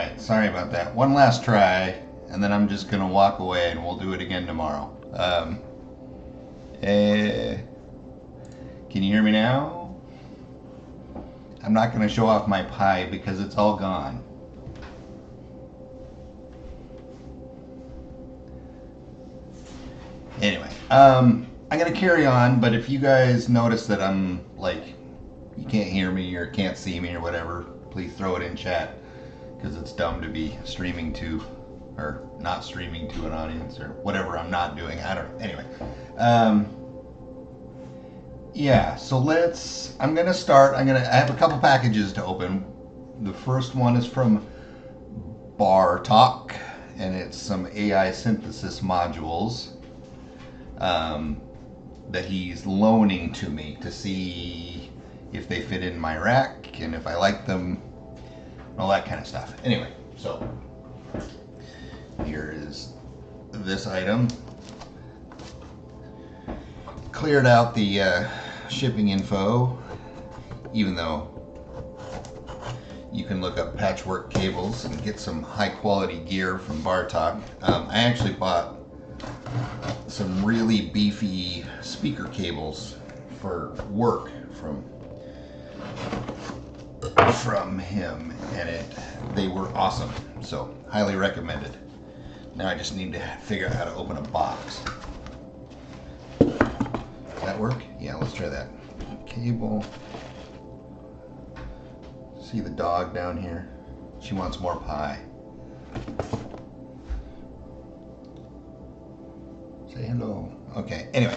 Alright, sorry about that. One last try, and then I'm just going to walk away and we'll do it again tomorrow. Can you hear me now? I'm not going to show off my pie because it's all gone. Anyway, I'm going to carry on, but if you guys notice that I'm like, you can't hear me or can't see me or whatever, please throw it in chat, because it's dumb to be streaming to, or not streaming to an audience, or whatever I'm not doing. I don't know. Anyway, yeah, so I'm going to start. I have a couple packages to open. The first one is from Bartok, and it's some AI synthesis modules that he's loaning to me to see if they fit in my rack and if I like them, all that kind of stuff. Anyway, so here is this item. Cleared out the shipping info, even though you can look up patchwork cables and get some high quality gear from Bartok. I actually bought some really beefy speaker cables for work from him, and they were awesome, so highly recommended. Now I just need to figure out how to open a box. Does that work? Yeah, let's try that. Cable. See the dog down here? She wants more pie. Say hello. Okay, anyway,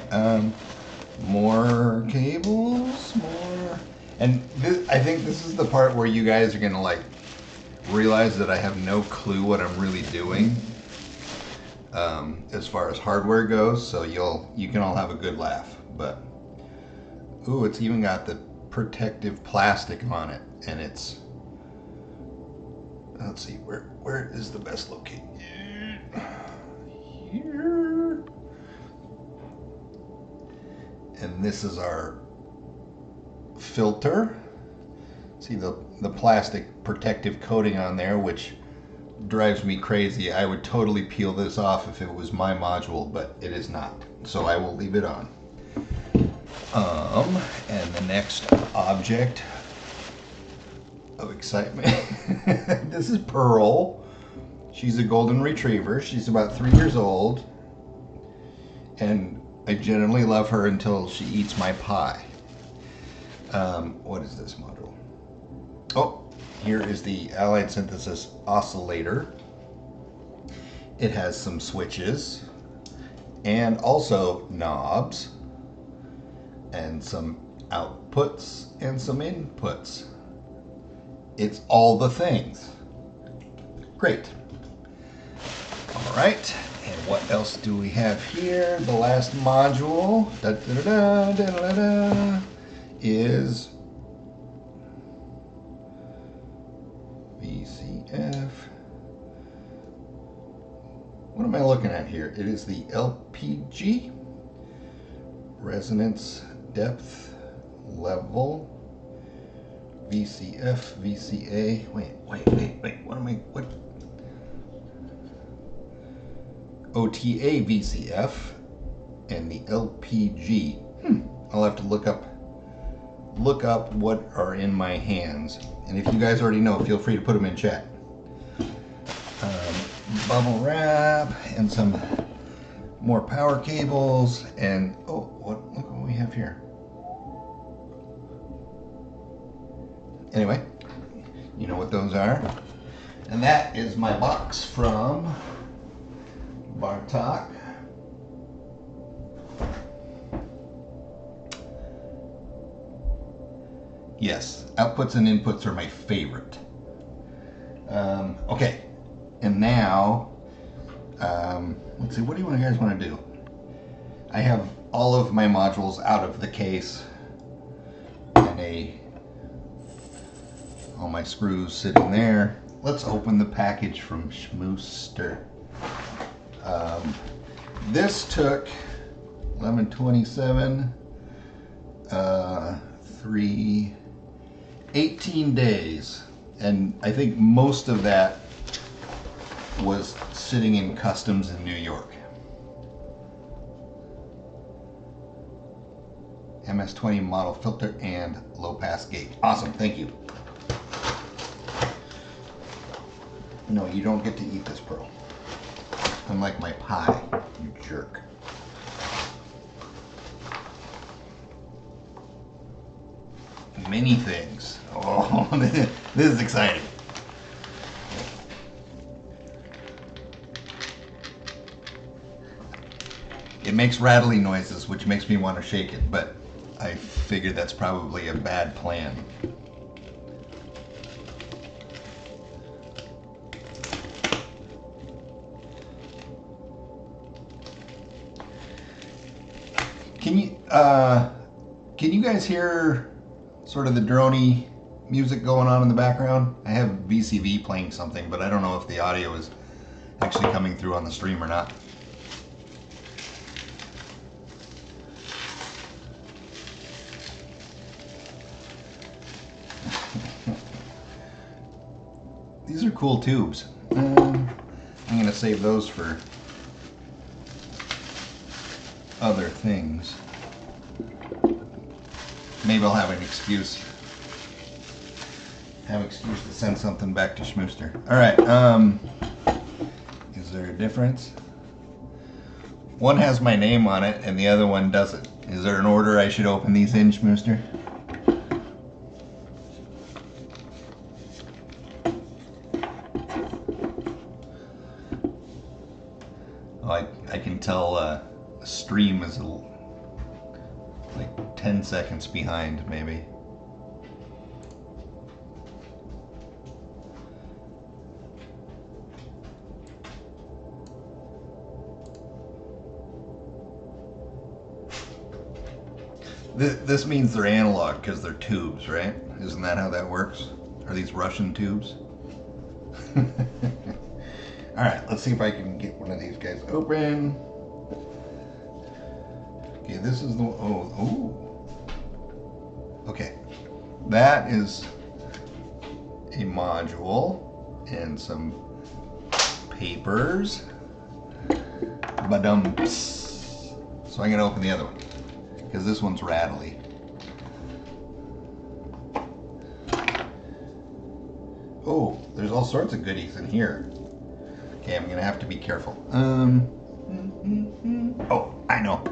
more cables, more. And I think this is the part where you guys are gonna like realize that I have no clue what I'm really doing as far as hardware goes. So you can all have a good laugh. But ooh, it's even got the protective plastic on it, and it's. Let's see, where is the best location? Here. And this is our filter. See the plastic protective coating on there, which drives me crazy. I would totally peel this off if it was my module, but it is not. So I will leave it on. And the next object of excitement. This is Pearl. She's a golden retriever. She's about 3 years old. And I generally love her until she eats my pie. What is this module? Oh, here is the Allied Synthesis oscillator. It has some switches and also knobs and some outputs and some inputs. It's all the things. Great. All right. And what else do we have here? The last module is VCF. What am I looking at here? It is the LPG, resonance depth level, VCF, VCA. Wait. What? OTA VCF and the LPG. I'll have to look up what are in my hands. And if you guys already know, feel free to put them in chat. Bubble wrap and some more power cables and look what we have here. Anyway, you know what those are. And that is my box from Bartok. Yes, outputs and inputs are my favorite. Okay, and now, let's see, what do you guys want to do? I have all of my modules out of the case, and all my screws sitting there. Let's open the package from Schmooster. This took 11/27, 18 days, and I think most of that was sitting in customs in New York. MS-20 model filter and low pass gate. Awesome, thank you. No, you don't get to eat this pearl. Unlike my pie, you jerk. Many things. Oh, this is exciting. It makes rattling noises, which makes me want to shake it, but I figured that's probably a bad plan. Can you guys hear sort of the droney music going on in the background? I have VCV playing something, but I don't know if the audio is actually coming through on the stream or not. These are cool tubes. I'm going to save those for other things. Maybe I'll have an excuse. To send something back to Schmooster. All right. Is there a difference? One has my name on it, and the other one doesn't. Is there an order I should open these in, Schmooster? Oh, I can tell the stream is like 10 seconds behind, maybe. This means they're analog because they're tubes, right? Isn't that how that works? Are these Russian tubes? All right, let's see if I can get one of these guys open. Okay, this is the okay, that is a module and some papers. Badumps. So I'm gonna open the other one because this one's rattly. Oh, there's all sorts of goodies in here. Okay, I'm gonna have to be careful. Oh, I know.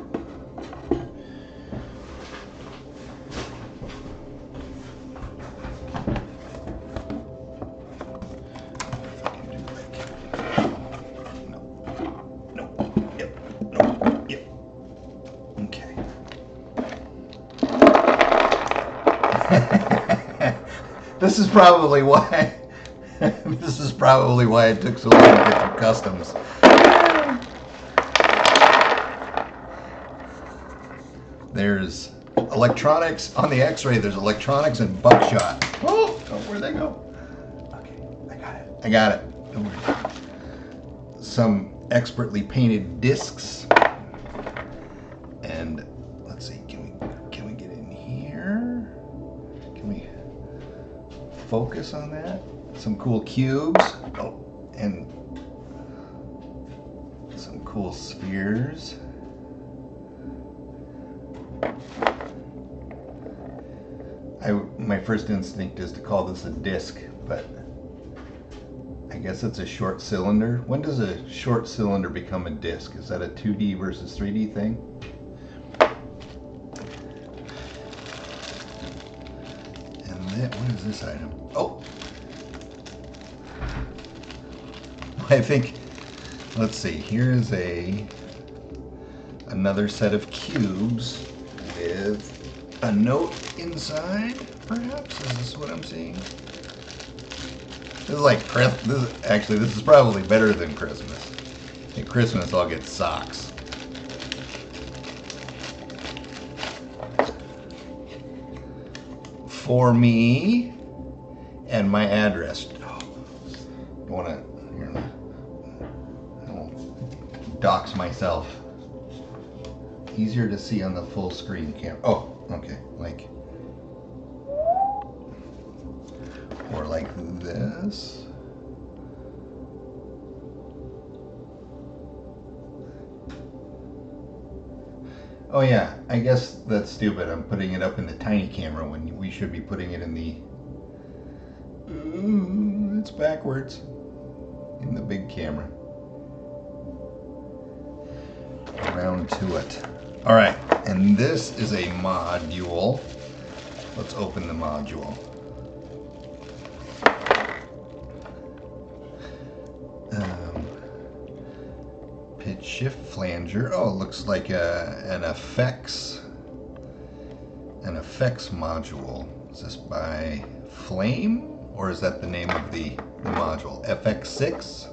This is probably why. This is probably why it took so long to get through customs. There's electronics on the X-ray. There's electronics and buckshot. Oh, where'd they go? Okay, I got it. Don't worry. Some expertly painted discs. And let's see. Can we get in here? Can we focus on that? Some cool cubes. Oh, and some cool spheres. My first instinct is to call this a disc, but I guess it's a short cylinder. When does a short cylinder become a disc? Is that a 2D versus 3D thing? And then, what is this item? Oh! I think, let's see, here's another set of cubes with a note inside, perhaps? Is this what I'm seeing? This is like Christmas. This is probably better than Christmas. At Christmas, I'll get socks. For me and my address. Don't want to dox myself. Easier to see on the full screen camera. Oh, okay. Or like this. Oh yeah, I guess that's stupid. I'm putting it up in the tiny camera when we should be putting it in the... it's backwards. In the big camera. Around to it. All right, and this is a module. Let's open the module. Pitch shift flanger. Oh, it looks like an effects module. Is this by Flame, or is that the name of the module? FX6.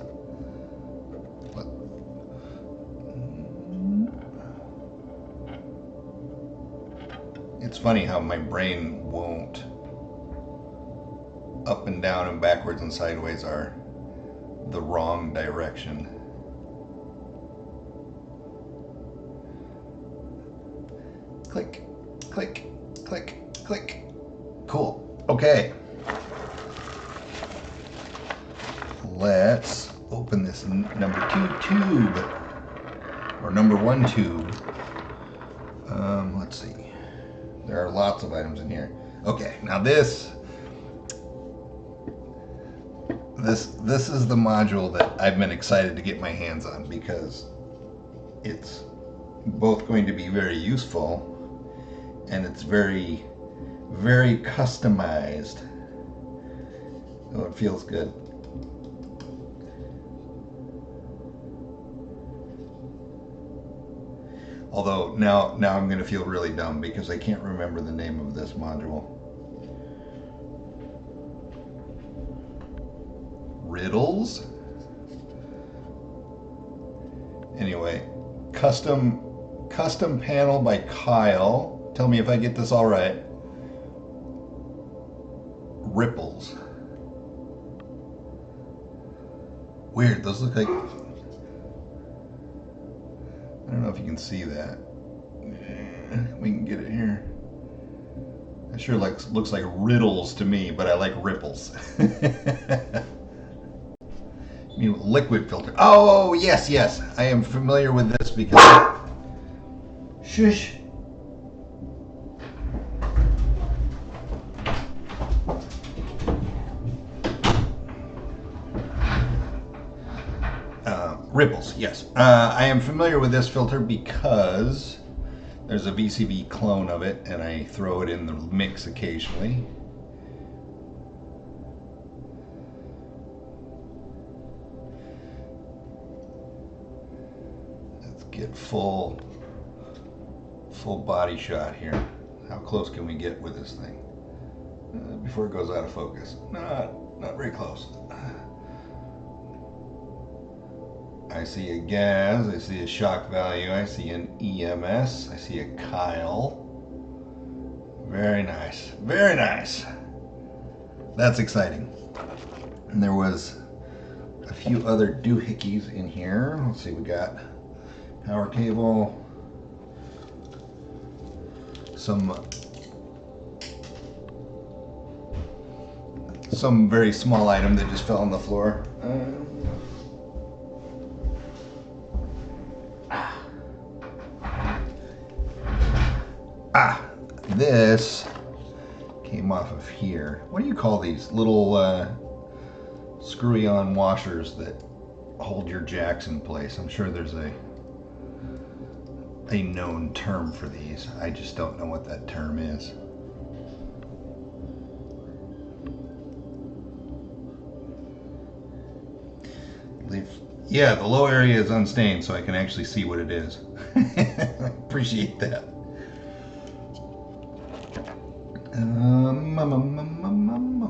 It's funny how my brain won't. Up and down and backwards and sideways are the wrong direction. Click, click, click, click. Cool. Okay. Let's open this number 2 tube, or number 1 tube. Let's see. There are lots of items in here. Okay, now this is the module that I've been excited to get my hands on because it's both going to be very useful and it's very, very customized. Oh, it feels good. Although now I'm going to feel really dumb because I can't remember the name of this module. Riddles? Anyway, custom panel by Kyle. Tell me if I get this all right. Ripples. Weird, those look like... I don't know if you can see that. We can get it here. It sure looks like riddles to me, but I like ripples. You know, liquid filter. Oh, yes. I am familiar with this because... Shush. Ripples, yes. I am familiar with this filter because there's a VCV clone of it and I throw it in the mix occasionally. Let's get full body shot here. How close can we get with this thing? Before it goes out of focus. Not very close. I see a gas, I see a Sh0ckValue, I see an EMS, I see a Kyle. Very nice, very nice. That's exciting. And there was a few other doohickeys in here. Let's see, we got power cable, some very small item that just fell on the floor. This came off of here. What do you call these little screwy-on washers that hold your jacks in place? I'm sure there's a known term for these. I just don't know what that term is. Yeah, the low area is unstained, so I can actually see what it is. I appreciate that.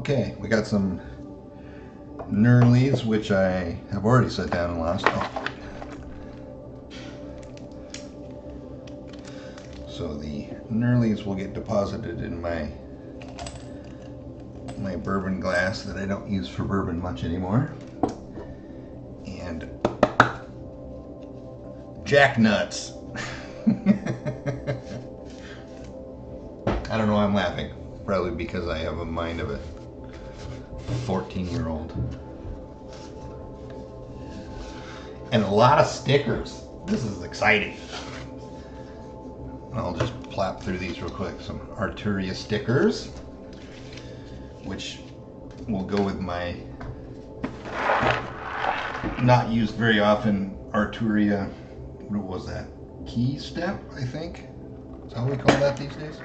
Okay, we got some knurlies, which I have already set down and lost. Oh. So the knurlies will get deposited in my bourbon glass that I don't use for bourbon much anymore. And jack nuts. I don't know why I'm laughing. Probably because I have a mind of a 14-year-old. And a lot of stickers. This is exciting. I'll just plap through these real quick. Some Arturia stickers, which will go with my not used very often Arturia. What was that? Key step, I think. Is that what we call that these days?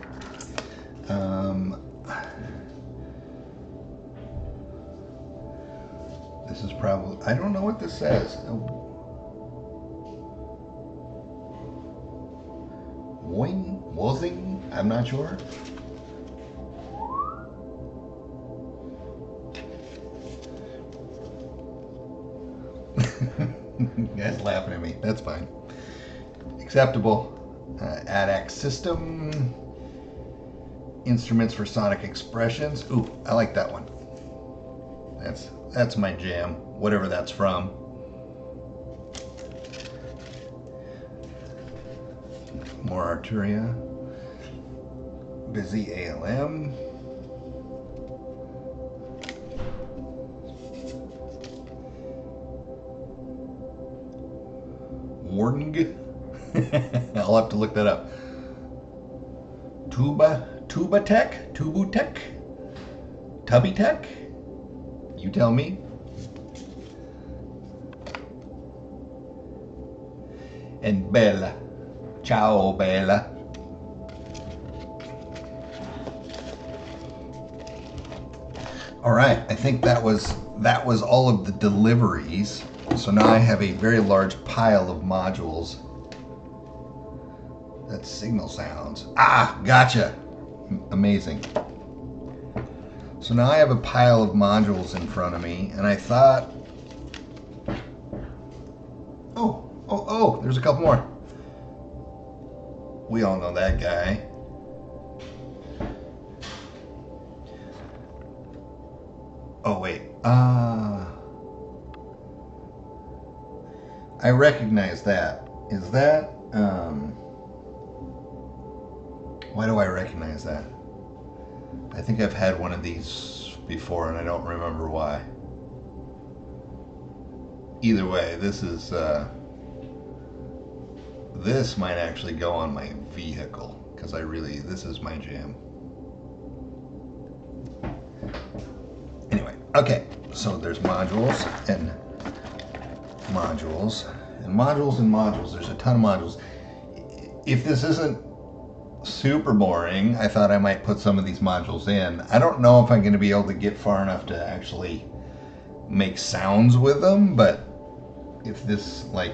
This is probably, I don't know what this says. Wozing? I'm not sure. You guys laughing at me. That's fine. Acceptable. ADAC system. Instruments for sonic expressions. Ooh, I like that one. That's my jam. Whatever that's from. More Arturia. Busy ALM. Warning. I'll have to look that up. Tubatech? Tubutech? Tubbytech? You tell me. And Bella. Ciao, Bella. All right, I think that was all of the deliveries. So now I have a very large pile of modules. That's signal sounds. Ah, gotcha. Amazing. So now I have a pile of modules in front of me, and I thought, oh, there's a couple more. We all know that guy. Oh, wait. I recognize that. Is that, why do I recognize that? I think I've had one of these before and I don't remember why. Either way, this is, this might actually go on my vehicle because this is my jam. Anyway, okay, so there's modules and modules and modules and modules. There's a ton of modules. If this isn't super boring, I thought I might put some of these modules in. I don't know if I'm going to be able to get far enough to actually make sounds with them, but if this, like,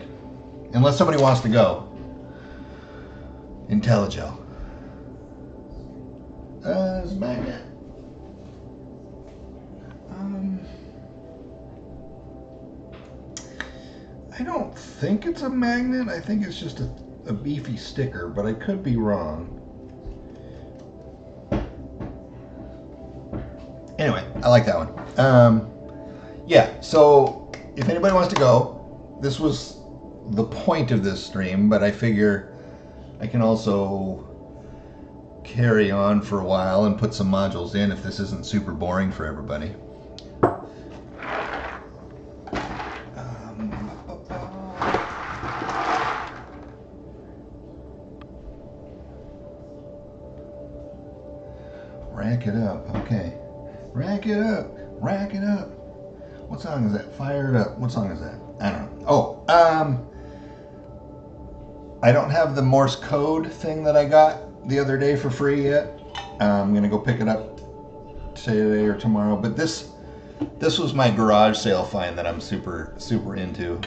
unless somebody wants to go, IntelliGel. It's a magnet. I don't think it's a magnet. I think it's just a beefy sticker, but I could be wrong. Anyway, I like that one. Yeah, so if anybody wants to go, this was the point of this stream, but I figure I can also carry on for a while and put some modules in if this isn't super boring for everybody. Rack it up, okay. Rack it up, rack it up. What song is that? Fire It Up. What song is that? I don't know. Oh, I don't have the Morse code thing that I got the other day for free yet. I'm gonna go pick it up today or tomorrow. But this was my garage sale find that I'm super into.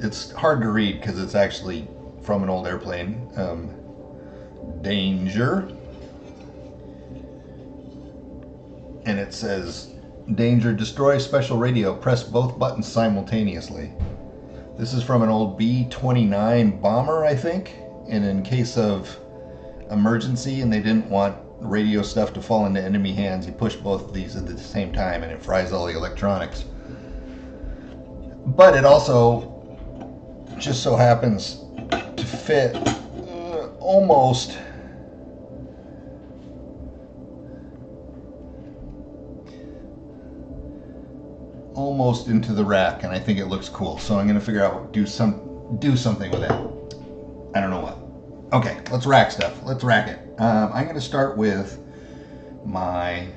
It's hard to read because it's actually from an old airplane. Danger. And it says, danger, destroy special radio, press both buttons simultaneously. This is from an old B-29 bomber, I think, and in case of emergency and they didn't want radio stuff to fall into enemy hands, you push both of these at the same time and it fries all the electronics. But it also just so happens to fit almost into the rack, and I think it looks cool. So I'm going to figure out do something with it. I don't know what. Okay, let's rack stuff. Let's rack it. I'm going to start with my,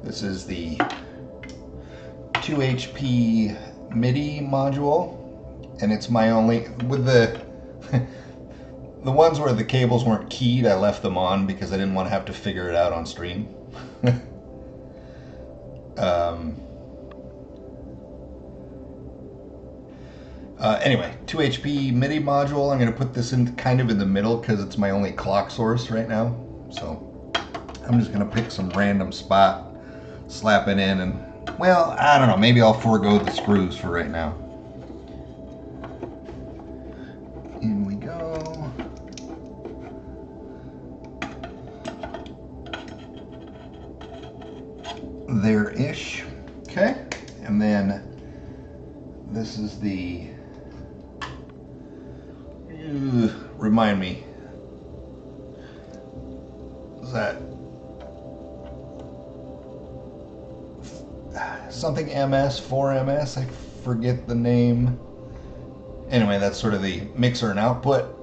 this is the 2 HP MIDI module, and it's my only, with the the ones where the cables weren't keyed, I left them on because I didn't want to have to figure it out on stream. Anyway, 2 HP MIDI module. I'm going to put this in kind of in the middle because it's my only clock source right now. So I'm just going to pick some random spot, slap it in, and, well, I don't know, maybe I'll forego the screws for right now. In we go. There-ish. Okay. And then this is the, remind me, is that something MS, 4MS, I forget the name. Anyway, that's sort of the mixer and output.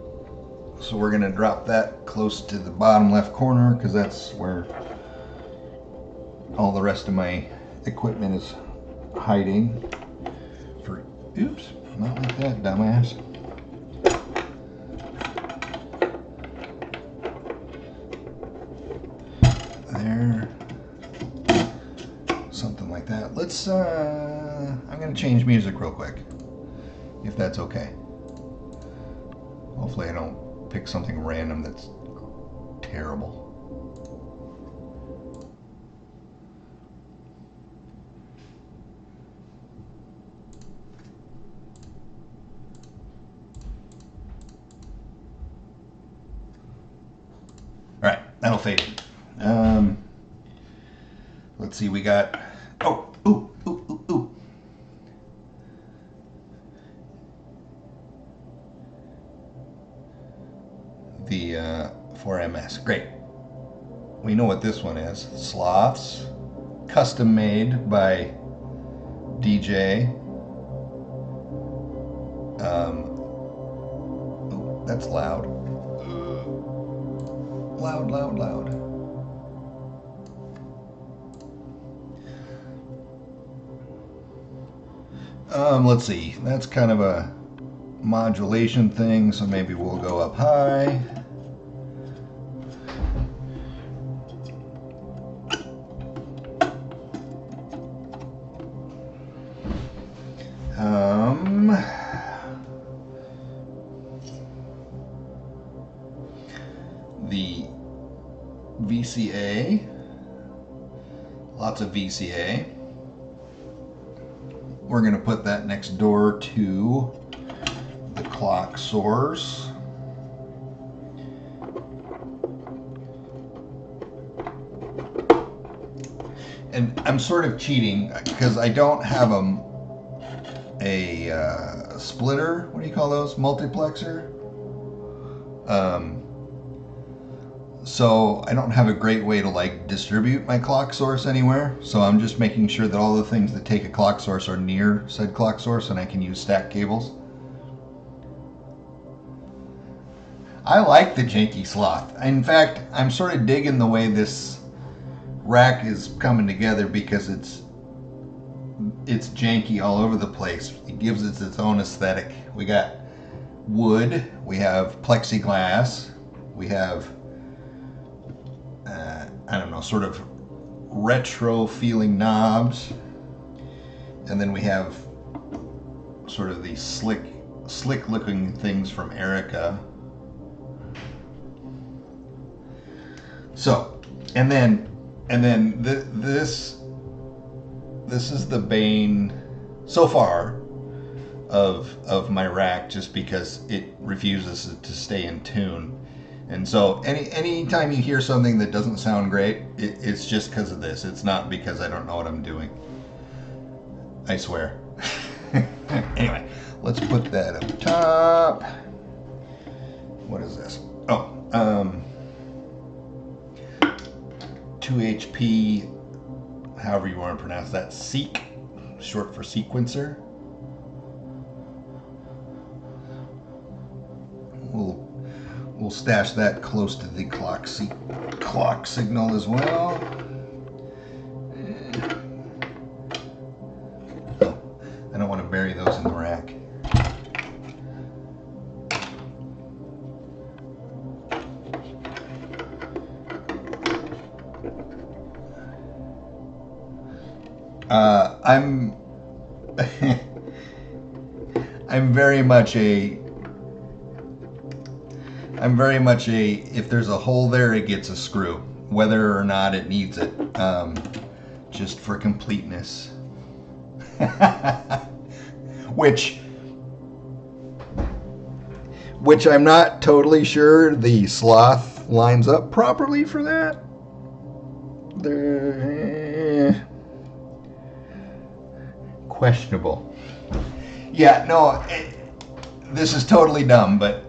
So we're gonna drop that close to the bottom left corner because that's where all the rest of my equipment is hiding. For, oops, not like that, dumbass. There, something like that. Let's, I'm gonna change music real quick, if that's okay. Hopefully I don't pick something random that's terrible. All right, that'll fade in. Let's see, we got, oh, ooh. The 4MS, great. We know what this one is. Sloths, custom made by DJ. Oh, that's loud. Loud. Let's see. That's kind of a modulation thing, so maybe we'll go up high. The VCA, lots of VCA. We're going to put that next door to the clock source. And I'm sort of cheating because I don't have a splitter. What do you call those? Multiplexer. So I don't have a great way to like distribute my clock source anywhere. So I'm just making sure that all the things that take a clock source are near said clock source, and I can use stack cables. I like the janky sloth. In fact, I'm sort of digging the way this rack is coming together because it's janky all over the place. It gives it its own aesthetic. We got wood, we have plexiglass, we have I don't know, sort of retro feeling knobs, and then we have sort of these slick looking things from Erica. So, and then this is the bane so far of my rack, just because it refuses to stay in tune. And so any time you hear something that doesn't sound great, it's just because of this. It's not because I don't know what I'm doing. I swear. Anyway, let's put that up top. What is this? Oh, 2 HP, however you want to pronounce that, Seek, short for sequencer. we'll stash that close to the clock signal as well. Oh, I don't want to bury those in the rack. I'm very much a if there's a hole there, it gets a screw, whether or not it needs it, just for completeness. which I'm not totally sure the sloth lines up properly for that. Questionable. Yeah, no, this is totally dumb, but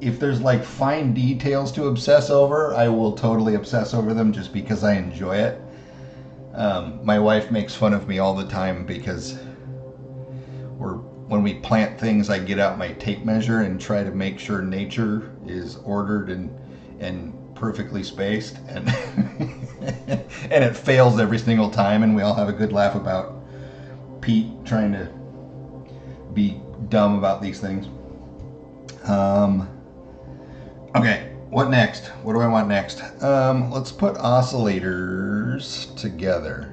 if there's like fine details to obsess over, I will totally obsess over them just because I enjoy it. My wife makes fun of me all the time because when we plant things, I get out my tape measure and try to make sure nature is ordered and perfectly spaced, and and it fails every single time, and we all have a good laugh about Pete trying to be dumb about these things. Okay, what next? What do I want next? Let's put oscillators together.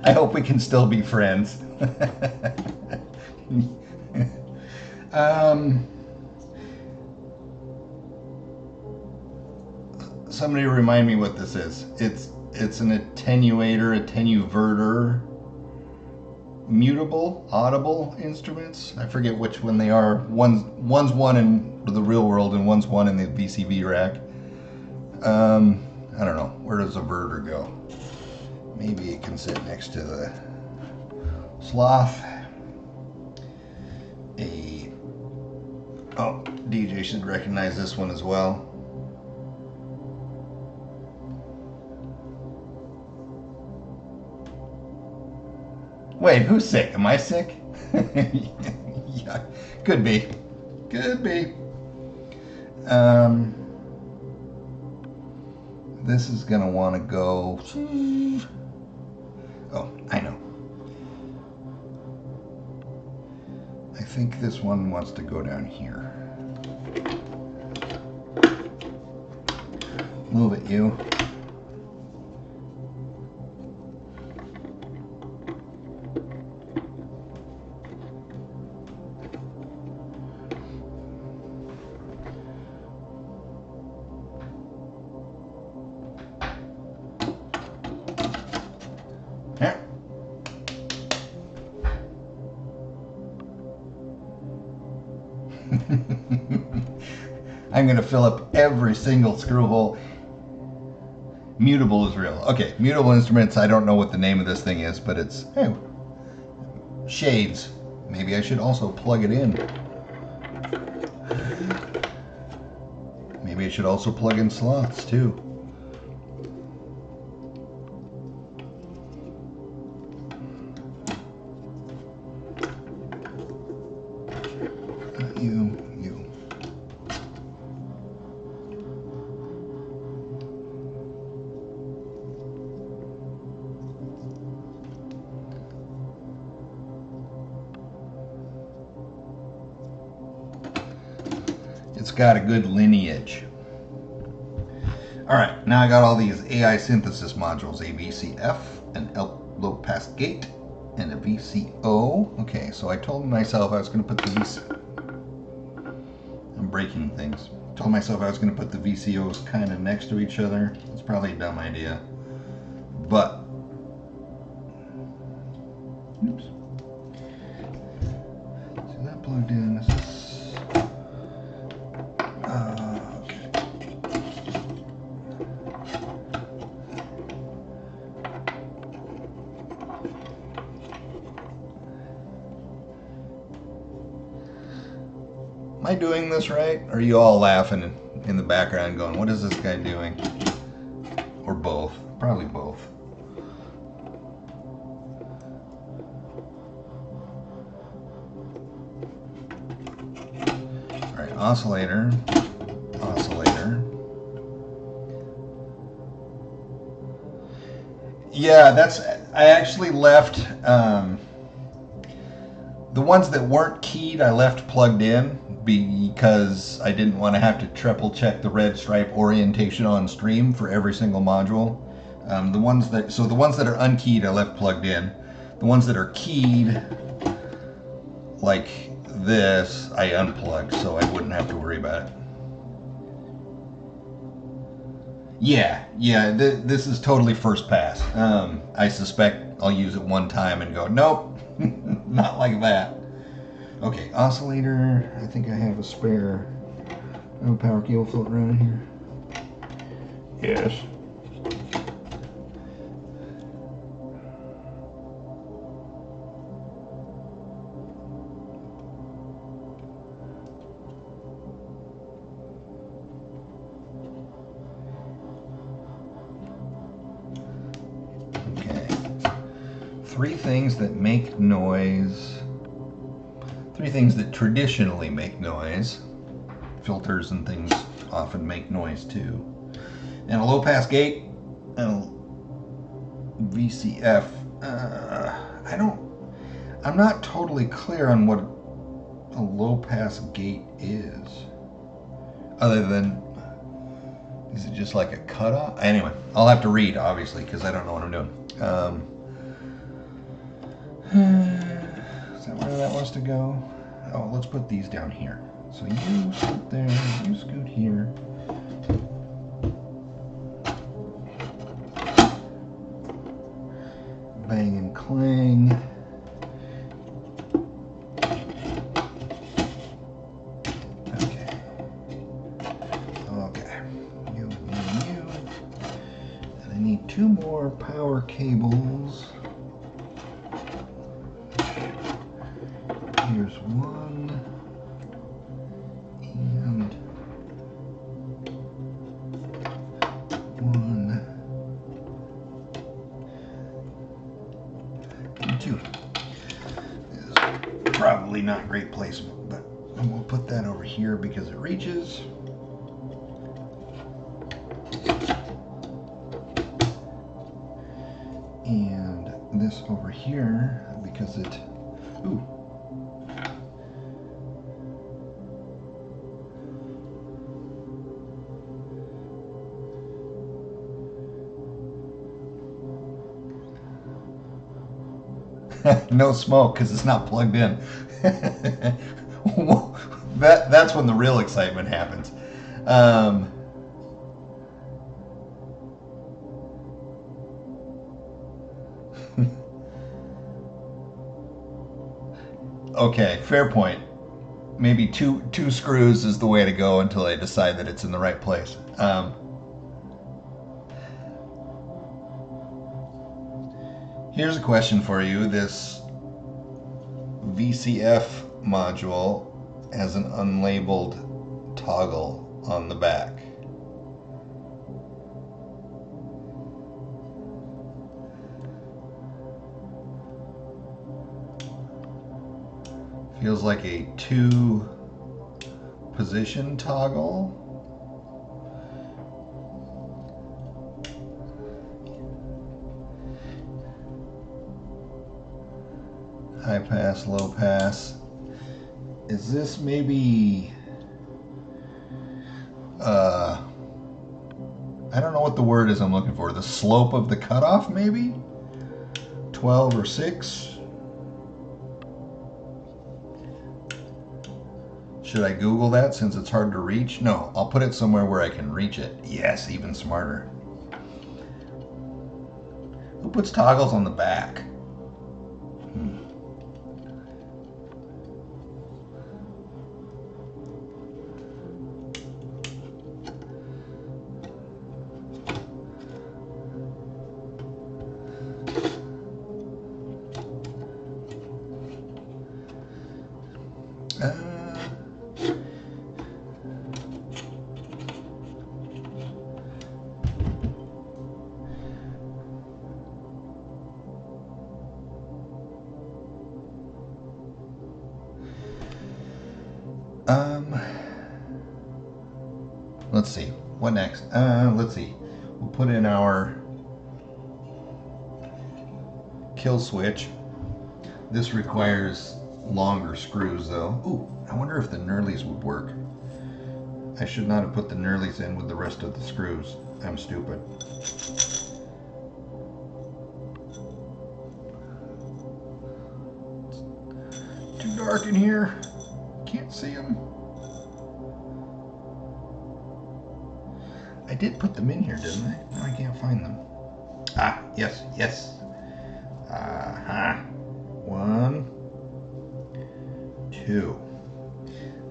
I hope we can still be friends. Somebody remind me what this is. It's an attenuverter, mutable, audible instruments. I forget which one they are. One's one in the real world and one's one in the VCV rack. I don't know. Where does a verter go? Maybe it can sit next to the sloth. Oh, DJ should recognize this one as well. Wait, who's sick? Am I sick? Yeah, could be. Could be. This is gonna want to go. Oh, I know. I think this one wants to go down here. Move it, you. I'm going to fill up every single screw hole. Mutable is real. Okay, mutable instruments, I don't know what the name of this thing is, but it's, hey, shades. Maybe I should also plug it in. Maybe I should also plug in slots too. You. It's got a good lineage. All right, now I got all these AI synthesis modules, a VCF, an low pass gate, and a VCO. Okay, so I told myself I was going to put the I'm breaking things. Told myself I was going to put the VCOs kind of next to each other. It's probably a dumb idea, but oops. So that plugged in. This is okay. Am I doing this right? Or are you all laughing in the background going, what is this guy doing? Or both. Probably both. All right, oscillator, oscillator. Yeah, I actually left, the ones that weren't keyed, I left plugged in because I didn't want to have to triple check the red stripe orientation on stream for every single module. The ones that are unkeyed, I left plugged in. The ones that are keyed, like this, I unplugged so I wouldn't have to worry about it. Yeah, this is totally first pass. I suspect I'll use it one time and go, nope, not like that. Okay, oscillator. I think I have a spare power cable floating around here. Yes. Three things that make noise. Three things that traditionally make noise. Filters and things often make noise too. And a low pass gate and a VCF. I'm not totally clear on what a low pass gate is. Other than, is it just like a cutoff? Anyway, I'll have to read obviously because I don't know what I'm doing. Is that where that wants to go? Oh, let's put these down here. So you scoot there, you scoot here. Bang and clang. Okay. Okay. You. And I need two more power cables. Here's one, and one, and two. This is probably not great placement, but we'll put that over here because it reaches. And this over here because it, ooh. No smoke because it's not plugged in. That's when the real excitement happens. Okay, fair point. Maybe two screws is the way to go until I decide that it's in the right place. Here's a question for you. This VCF module has an unlabeled toggle on the back. Feels like a 2-position toggle. High pass, low pass. Is this maybe, I don't know what the word is I'm looking for. The slope of the cutoff, maybe? 12 or 6? Should I Google that since it's hard to reach? No, I'll put it somewhere where I can reach it. Yes, even smarter. Who puts toggles on the back? Let's see. What next? Let's see. We'll put in our kill switch. This requires longer screws though. Ooh, I wonder if the knurlies would work. I should not have put the knurlies in with the rest of the screws. I'm stupid. It's too dark in here. Can't see them. I did put them in here, didn't I? No, I can't find them. Ah, yes, yes. Aha. 1, 2.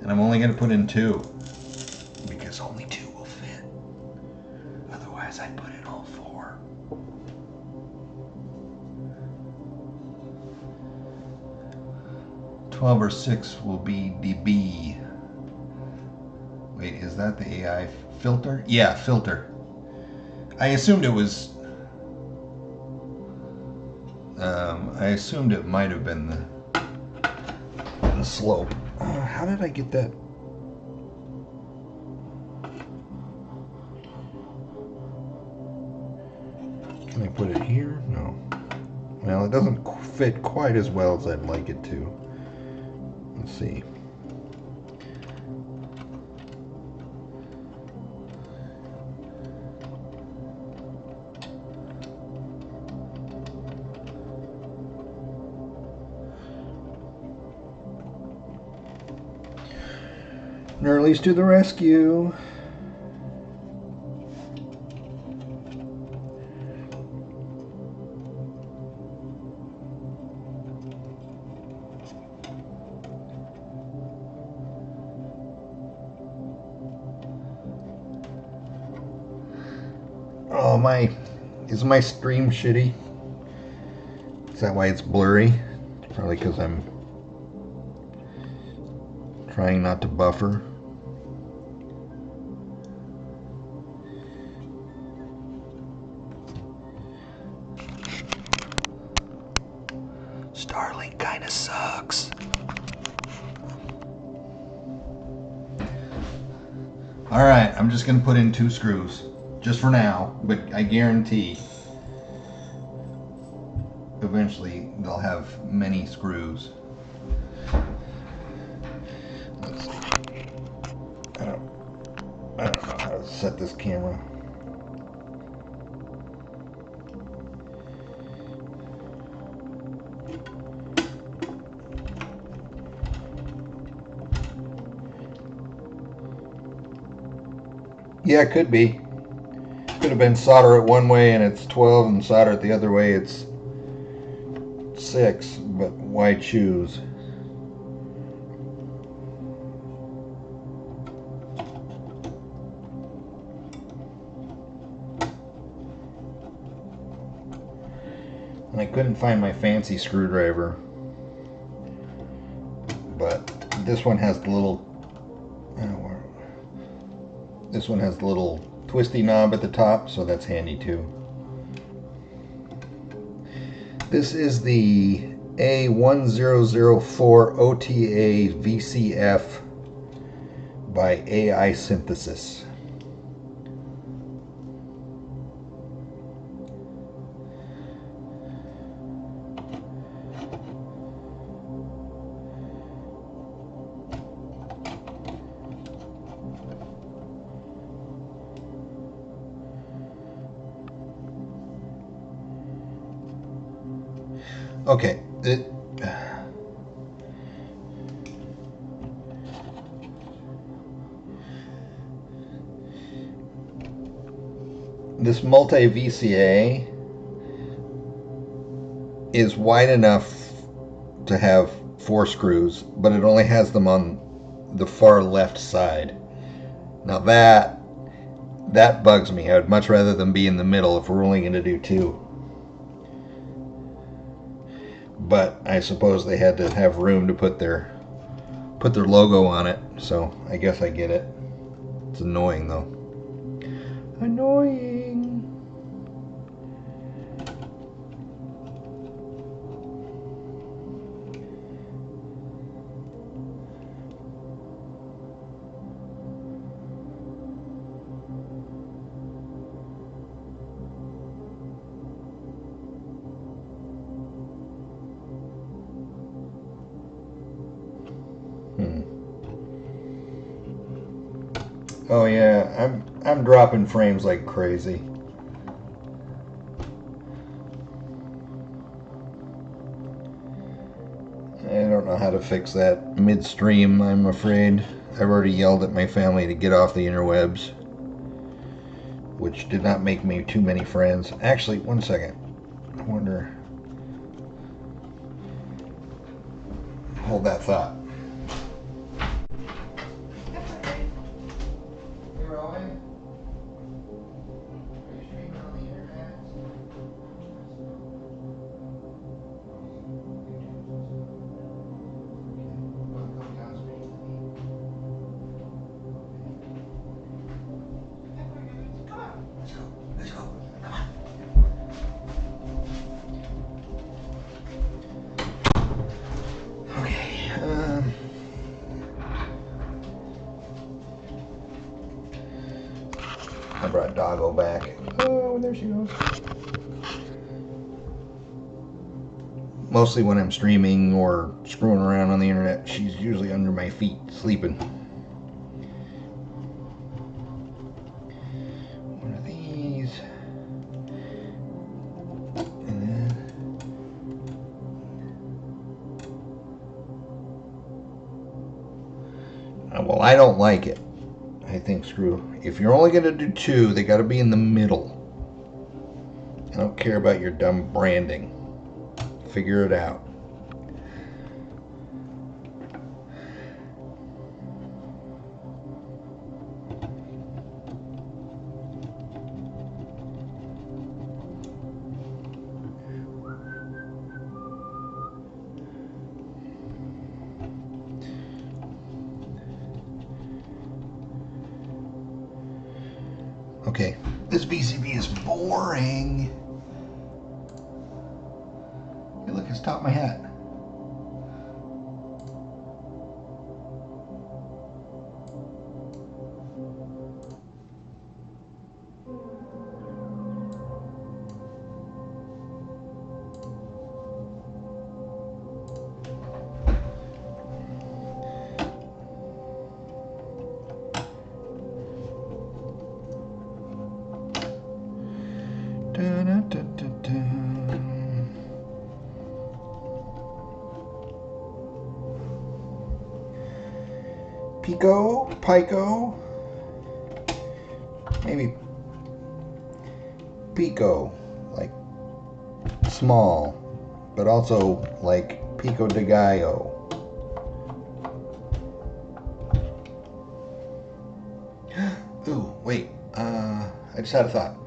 And I'm only going to put in 2 because only 2 will fit. Otherwise, I'd put in all 4. $12 or $6 will be dB. Wait, is that the AI filter? Yeah, filter. I assumed it was. I assumed it might have been the slope. How did I get that? Can I put it here? No. Well, it doesn't fit quite as well as I'd like it to. Let's see. Knurlies to the rescue. Oh my, is my stream shitty? Is that why it's blurry? Probably because I'm trying not to buffer. Starlink kinda sucks. Alright, I'm just gonna put in 2 screws. Just for now, but I guarantee eventually they'll have many screws. Let's see. I don't know how to set this camera. Yeah, it could be. Could have been solder it one way and it's 12 and solder it the other way it's 6, but why choose? And I couldn't find my fancy screwdriver, but this one has the little, this one has the little twisty knob at the top, so that's handy too. This is the A1004 OTA VCF by AI Synthesis. Okay, this multi-VCA is wide enough to have 4 screws, but it only has them on the far left side. Now that bugs me. I would much rather them be in the middle if we're only going to do 2. But I suppose they had to have room to put their logo on it, so I guess I get it. It's annoying though. Annoying. Oh yeah, I'm dropping frames like crazy. I don't know how to fix that midstream, I'm afraid. I've already yelled at my family to get off the interwebs, which did not make me too many friends. Actually, one second. I wonder. Hold that thought. Hey, Rowan. Are you streaming on the internet? Let's go. Come on. Okay. I brought Doggo back. Oh, there she goes. Mostly when I'm streaming or screwing around on the internet, she's usually under my feet, sleeping. One of these. And then... well, I don't like it. I think if you're only going to do two, they got to be in the middle. I don't care about your dumb branding. Figure it out. Okay, this VCB is boring. Hey, look, it's top of my hat. Pico, Pico, maybe Pico, like small, but also like Pico de Gallo. Ooh, wait, I just had a thought.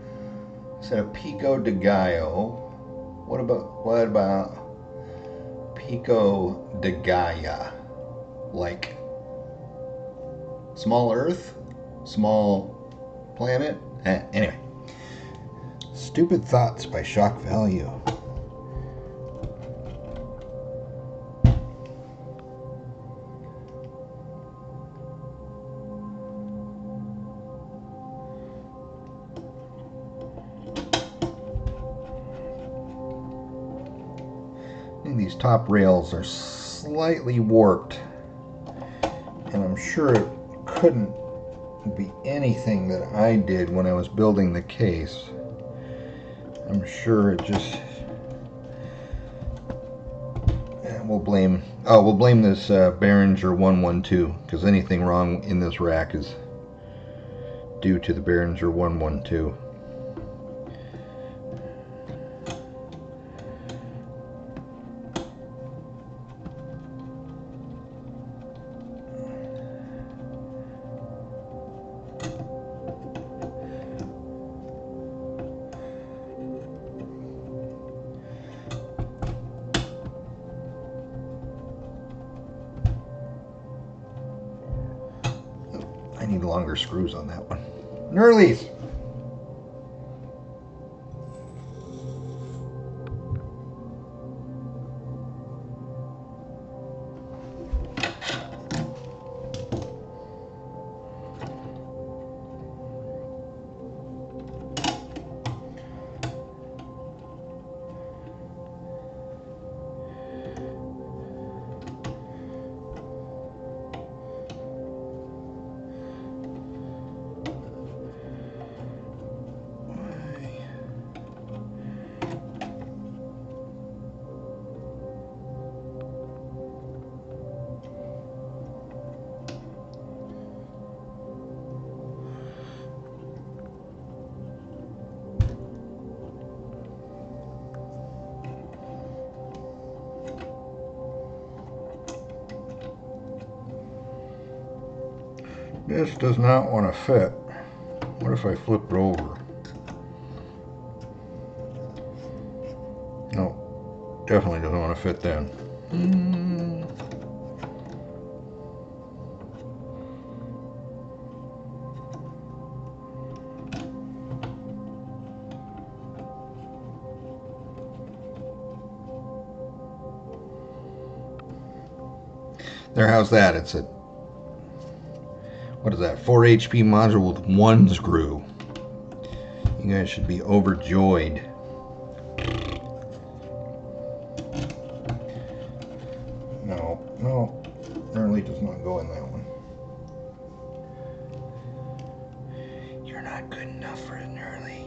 Instead of Pico de Gallo, what about Pico de Gaia? Like small Earth, small planet. Anyway, Stupid Thoughts by Sh0ckValue. These top rails are slightly warped, and I'm sure it couldn't be anything that I did when I was building the case. I'm sure it just... we'll blame this Behringer 112, because anything wrong in this rack is due to the Behringer 112. I need longer screws on that one. Knurlies! This does not want to fit. What if I flip it over? No, definitely doesn't want to fit then. There, how's that? It's a, what is that, 4 HP module with 1 screw. You guys should be overjoyed. No, Early does not go in that one. You're not good enough for an Early.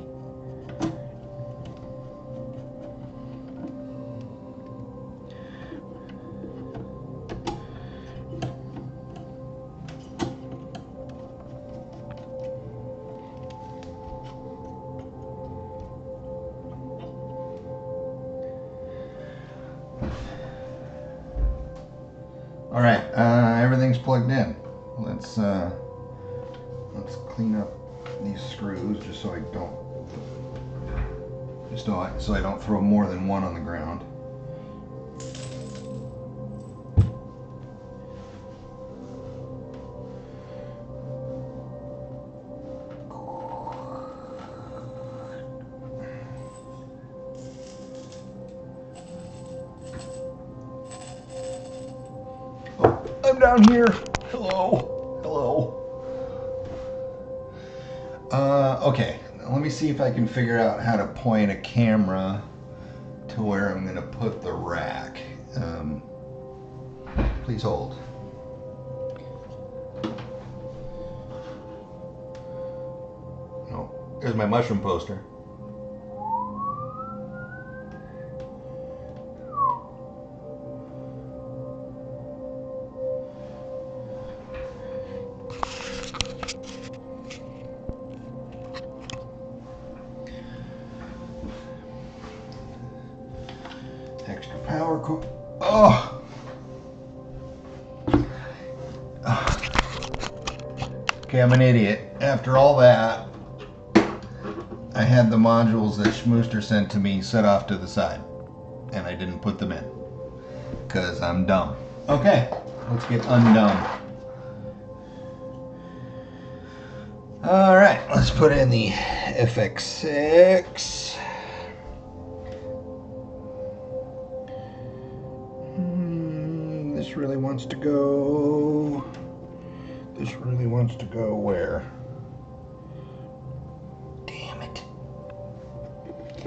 All right, everything's plugged in. Let's clean up these screws just so I don't throw more than one on the ground. I'm down here. Hello. Okay, let me see if I can figure out how to point a camera to where I'm going to put the rack. Please hold. Oh, there's my mushroom poster. Extra power cord. Oh! Okay, I'm an idiot. After all that, I had the modules that Schmooster sent to me set off to the side, and I didn't put them in because I'm dumb. Okay, let's get undumb. All right, let's put in the FX6. This really wants to go. This really wants to go where? Damn it.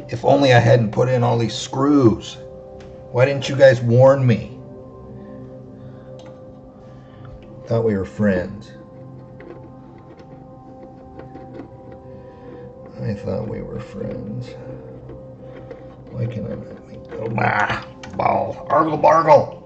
If only I hadn't put in all these screws. Why didn't you guys warn me? Thought we were friends. I thought we were friends. Why can I not make go? Ah, ball. Argle bargle.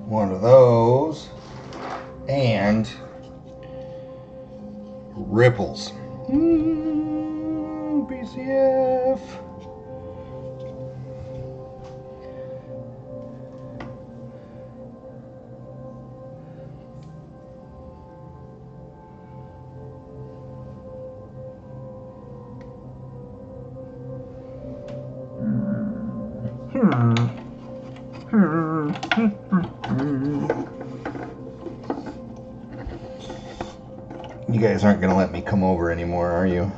One of those and ripples. BCF. You guys aren't going to let me come over anymore, are you?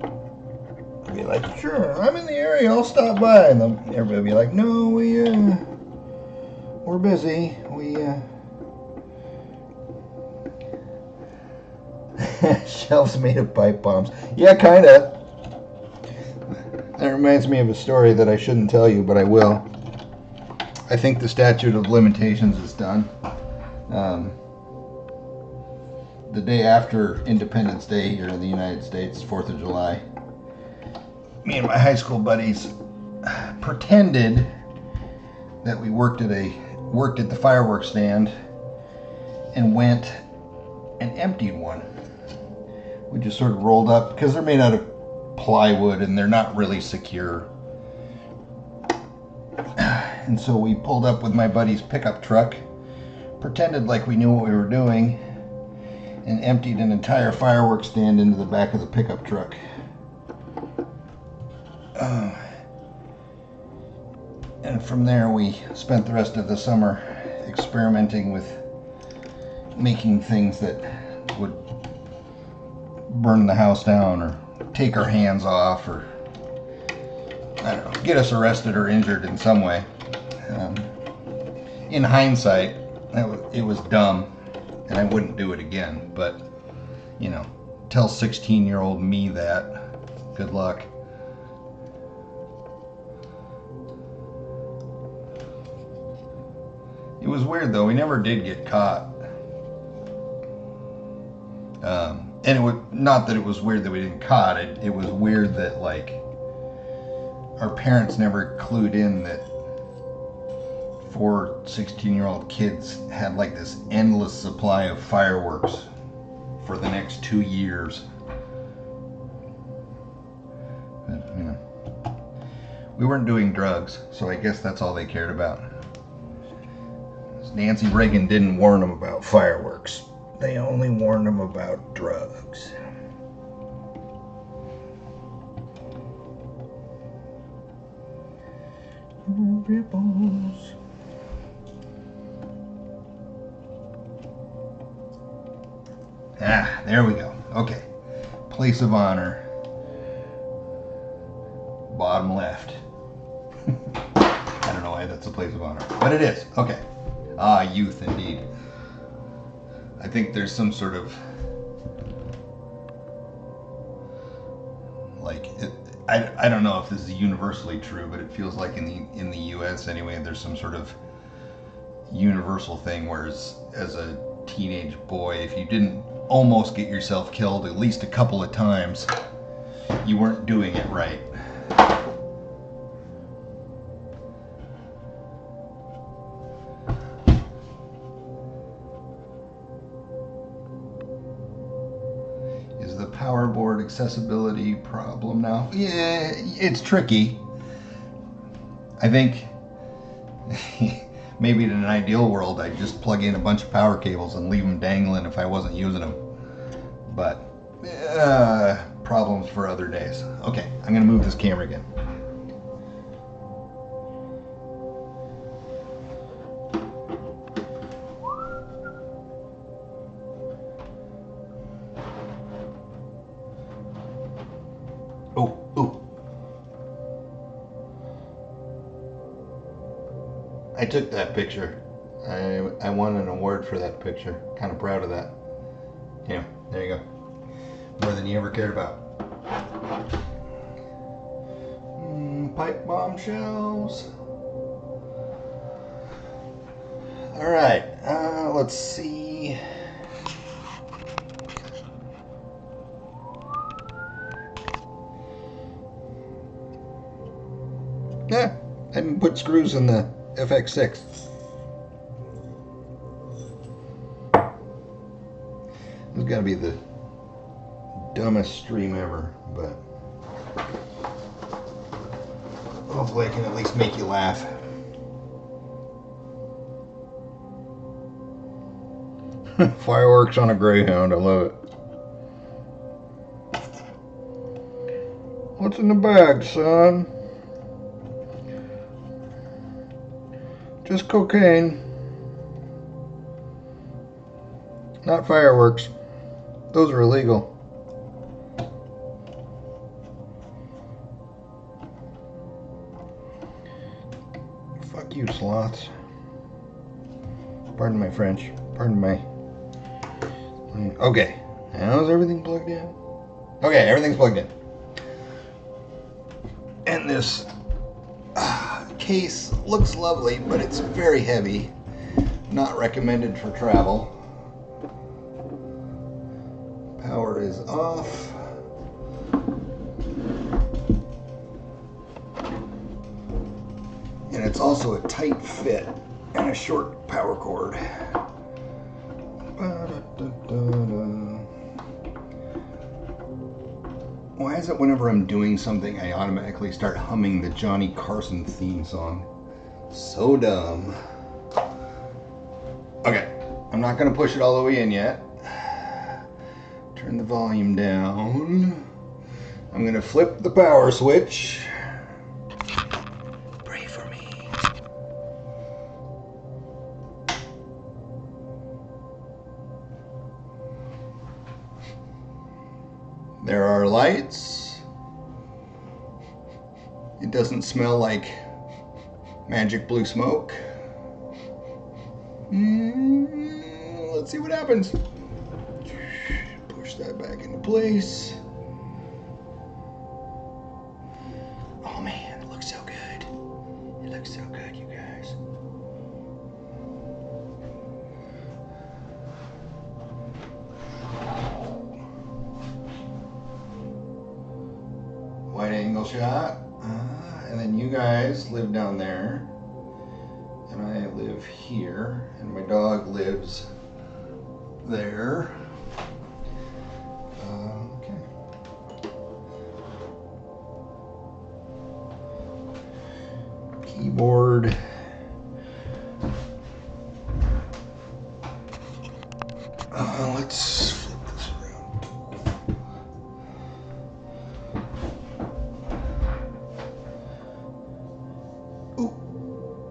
I'll be like, sure, I'm in the area, I'll stop by. And everybody will be like, no, we're busy. Shelves made of pipe bombs. Yeah, kind of. That reminds me of a story that I shouldn't tell you, but I will. I think the statute of limitations is done. the day after Independence Day here in the United States, 4th of July, me and my high school buddies pretended that we worked at the fireworks stand and went and emptied one. We just sort of rolled up, because they're made out of plywood and they're not really secure. And so we pulled up with my buddy's pickup truck, pretended like we knew what we were doing, and emptied an entire fireworks stand into the back of the pickup truck. And from there we spent the rest of the summer experimenting with making things that would burn the house down or take our hands off, or I don't know, get us arrested or injured in some way. In hindsight, it was dumb and I wouldn't do it again, but you know, tell 16-year-old me that, good luck. It was weird though, we never did get caught. And it was not that it was weird that we didn't caught it. It was weird that like our parents never clued in that 4 16-year-old kids had like this endless supply of fireworks for the next 2 years. But, you know, we weren't doing drugs, so I guess that's all they cared about. Nancy Reagan didn't warn them about fireworks. They only warned them about drugs. Ripples. Ah, there we go. Okay. Place of honor. Bottom left. I don't know why that's a place of honor, but it is. Okay. Ah, youth indeed. I think there's some sort of like I don't know if this is universally true, but it feels like in the US anyway, there's some sort of universal thing where as a teenage boy, if you didn't almost get yourself killed at least a couple of times, you weren't doing it right. Power board accessibility problem now. Yeah, it's tricky. I think maybe in an ideal world I'd just plug in a bunch of power cables and leave them dangling if I wasn't using them. But problems for other days. Okay, I'm gonna move this camera again. I took that picture. I won an award for that picture. Kind of proud of that. Yeah, there you go. More than you ever cared about. Pipe bombshells. All right. Let's see. Yeah, I didn't put screws in the FX6. This has got to be the dumbest stream ever, but hopefully I can at least make you laugh. Fireworks on a Greyhound, I love it. What's in the bag, son? Just cocaine. Not fireworks. Those are illegal. Fuck you, sloths. Pardon my French. Pardon my... Okay. Now is everything plugged in? Okay, everything's plugged in. And this case looks lovely, but it's very heavy. Not recommended for travel. is off. And it's also a tight fit and a short power cord. Why is it whenever I'm doing something I automatically start humming the Johnny Carson theme song? So dumb. Okay, I'm not gonna push it all the way in yet. Turn the volume down. I'm gonna flip the power switch. Pray for me. There are lights. It doesn't smell like magic blue smoke. Let's see what happens. Push that back into place. Oh man, it looks so good. It looks so good, you guys. Wide angle shot. And then you guys live down there. And I live here. And my dog lives there. Okay. Keyboard. Let's flip this around. Oh,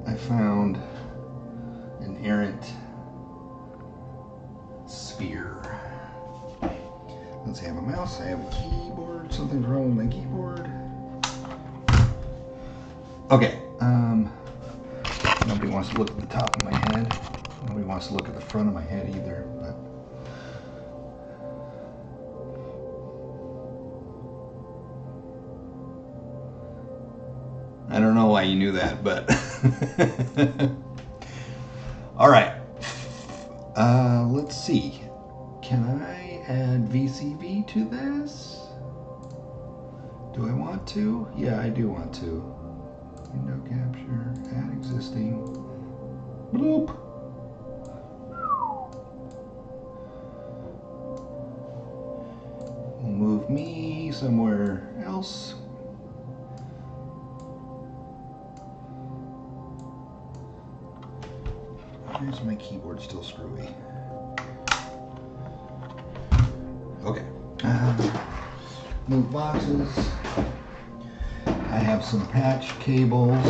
I found an errant sphere. Let's see, I have a mouse, I have a keyboard, something's wrong with my keyboard. Okay, nobody wants to look at the top of my head. Nobody wants to look at the front of my head either. But I don't know why you knew that, but all right. Let's see. Can I add VCV to this? Do I want to? Yeah, I do want to. Window capture, add existing. Bloop. We'll move me somewhere else. Here's my keyboard, still screwy. Okay. Move boxes. I have some patch cables.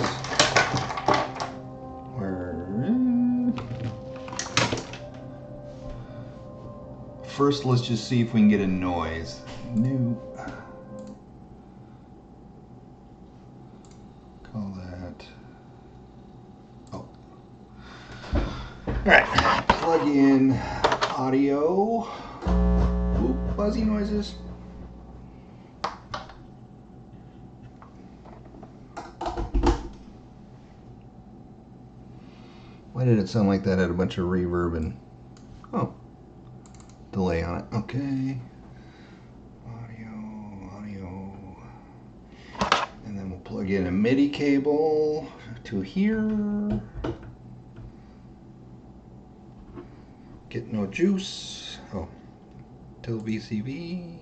First, let's just see if we can get a noise. New. Call that. Oh. Alright. Plug in audio. Oop, buzzy noises. Why did it sound like that? Had a bunch of reverb and delay on it. Okay. Audio. And then we'll plug in a MIDI cable to here. Get no juice. Oh. Till VCV.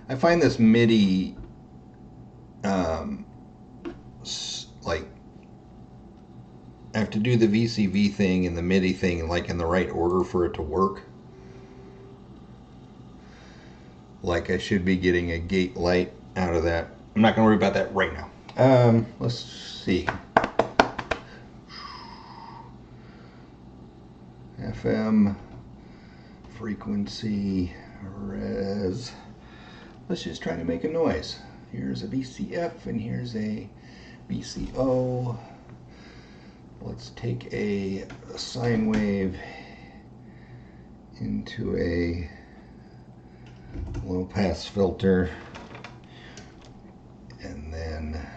I find this MIDI like I have to do the VCV thing and the MIDI thing like in the right order for it to work. Like I should be getting a gate light out of that. I'm not going to worry about that right now. Let's see. FM, frequency, res. Let's just try to make a noise. Here's a VCF and here's a VCO. Let's take a sine wave into a low pass filter and then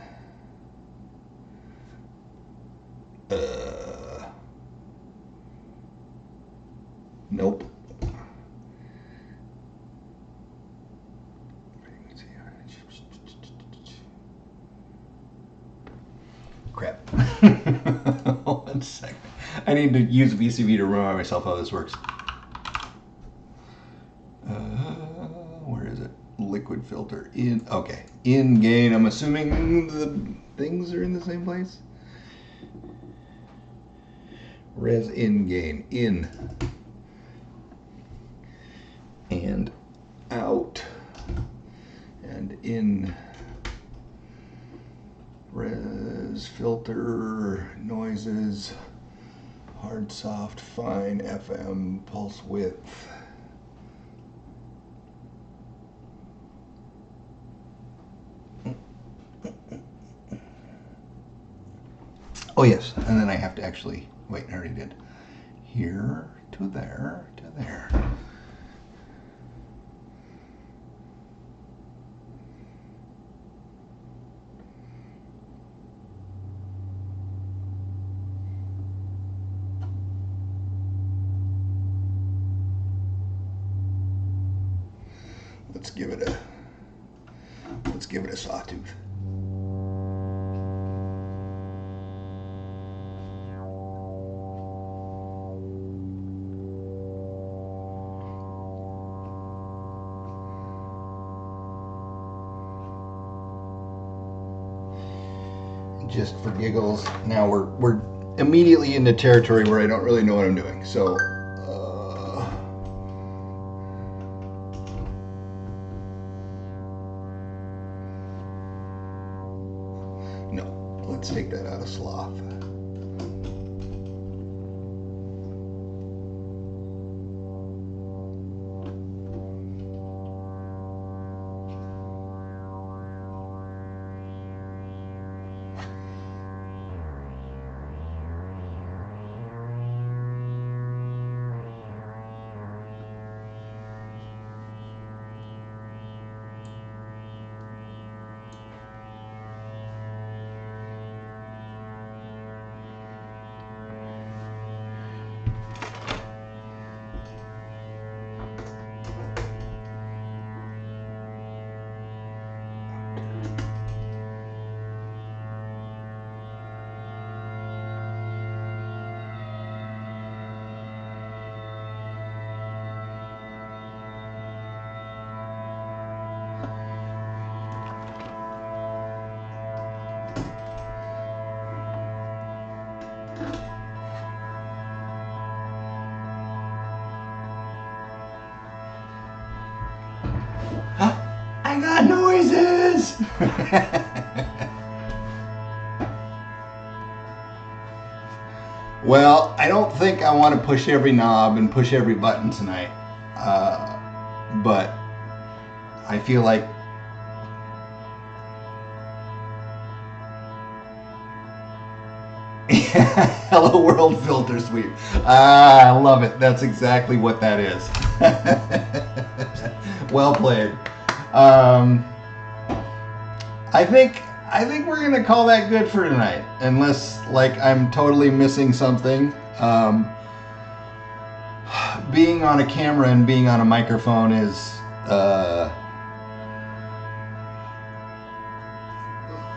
One second. I need to use VCV to remind myself how this works. Where is it? Liquid filter in. Okay, in gain. I'm assuming the things are in the same place. Res in gain in and out and in. Res filter noises hard soft fine FM pulse width. Oh yes, and then I have to actually wait. I already did. Here to there to there. Let's give it a sawtooth. Just for giggles, now we're immediately into territory where I don't really know what I'm doing. So no, let's take that out of sloth. I got noises! Well, I don't think I want to push every knob and push every button tonight. But I feel like Hello World filter sweep. I love it. That's exactly what that is. Well played. I think we're gonna call that good for tonight, unless like I'm totally missing something. Being on a camera and being on a microphone is a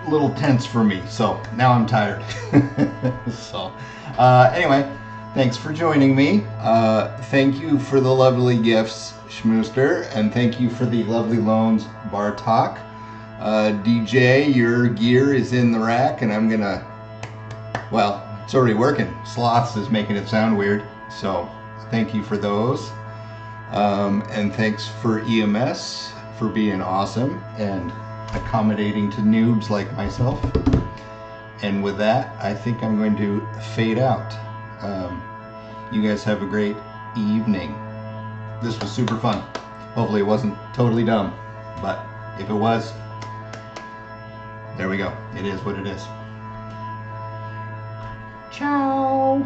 little tense for me, so now I'm tired. So anyway, thanks for joining me. Thank you for the lovely gifts, Schmooster, and thank you for the lovely loans, Bartok. DJ, your gear is in the rack, and I'm gonna, well, it's already working. Sloths is making it sound weird, so thank you for those. And thanks for EMS for being awesome and accommodating to noobs like myself. And with that, I think I'm going to fade out. You guys have a great evening. This was super fun. Hopefully it wasn't totally dumb, but if it was, there we go. It is what it is. Ciao.